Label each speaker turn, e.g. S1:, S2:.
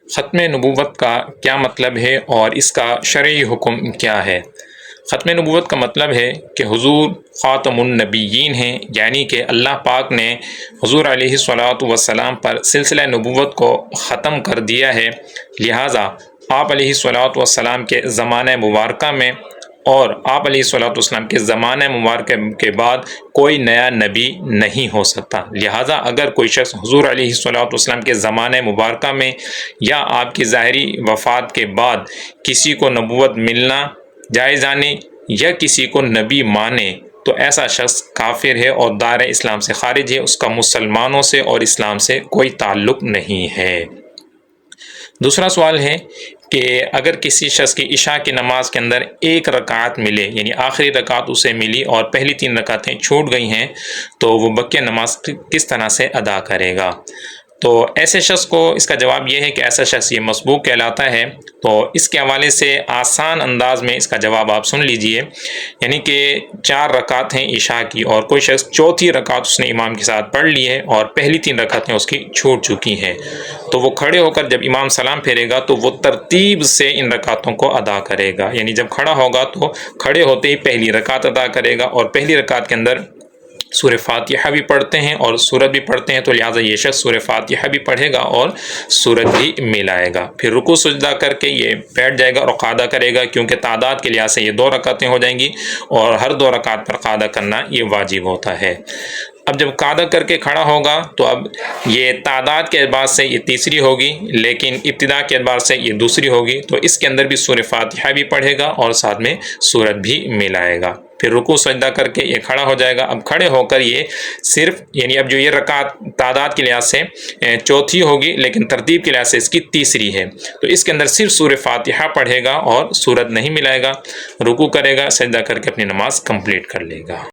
S1: ختم نبوت کا کیا مطلب ہے اور اس کا شرعی حکم کیا ہے؟ ختم نبوت کا مطلب ہے کہ حضور خاتم النبیین ہیں، یعنی کہ اللہ پاک نے حضور علیہ الصلاۃ والسلام پر سلسلہ نبوت کو ختم کر دیا ہے، لہٰذا آپ علیہ الصلاۃ والسلام کے زمانہ مبارکہ میں اور آپ علیہ الصلاۃ والسلام کے زمانہ مبارکہ کے بعد کوئی نیا نبی نہیں ہو سکتا۔ لہٰذا اگر کوئی شخص حضور علیہ الصلاۃ والسلام کے زمانہ مبارکہ میں یا آپ کی ظاہری وفات کے بعد کسی کو نبوت ملنا جائز جانے یا کسی کو نبی مانے تو ایسا شخص کافر ہے اور دائرہ اسلام سے خارج ہے، اس کا مسلمانوں سے اور اسلام سے کوئی تعلق نہیں ہے۔ دوسرا سوال ہے کہ اگر کسی شخص کی عشاء کی نماز کے اندر ایک رکعت ملے، یعنی آخری رکعت اسے ملی اور پہلی 3 رکعتیں چھوٹ گئی ہیں، تو وہ بقیہ نماز کس طرح سے ادا کرے گا؟ تو ایسے شخص کو اس کا جواب یہ ہے کہ ایسا شخص یہ مسبوق کہلاتا ہے۔ تو اس کے حوالے سے آسان انداز میں اس کا جواب آپ سن لیجئے، یعنی کہ 4 رکعت ہیں عشاء کی اور کوئی شخص چوتھی رکعت اس نے امام کے ساتھ پڑھ لی ہے اور پہلی 3 رکعتیں اس کی چھوٹ چکی ہیں، تو وہ کھڑے ہو کر جب امام سلام پھیرے گا تو وہ ترتیب سے ان رکعتوں کو ادا کرے گا، یعنی جب کھڑا ہوگا تو کھڑے ہوتے ہی پہلی رکعت ادا کرے گا اور پہلی رکعت کے اندر سورہ فاتحہ بھی پڑھتے ہیں اور سورت بھی پڑھتے ہیں، تو لہٰذا یہ شخص سورہ فاتحہ بھی پڑھے گا اور سورت بھی ملائے گا، پھر رکوع سجدہ کر کے یہ بیٹھ جائے گا اور قعدہ کرے گا، کیونکہ تعداد کے لحاظ سے یہ 2 رکعتیں ہو جائیں گی اور ہر 2 رکعت پر قعدہ کرنا یہ واجب ہوتا ہے۔ اب جب قعدہ کر کے کھڑا ہوگا تو اب یہ تعداد کے اعتبار سے یہ تیسری ہوگی، لیکن ابتدا کے اعتبار سے یہ دوسری ہوگی، تو اس کے اندر بھی سورہ فاتحہ بھی پڑھے گا اور ساتھ میں سورت بھی ملائے گا، پھر رکوع سجدہ کر کے یہ کھڑا ہو جائے گا۔ اب کھڑے ہو کر یہ صرف یعنی اب جو یہ رکعت تعداد کے لحاظ سے چوتھی ہوگی لیکن ترتیب کے لحاظ سے اس کی تیسری ہے، تو اس کے اندر صرف سورہ فاتحہ پڑھے گا اور سورت نہیں ملائے گا، رکوع کرے گا، سجدہ کر کے اپنی نماز کمپلیٹ کر لے گا۔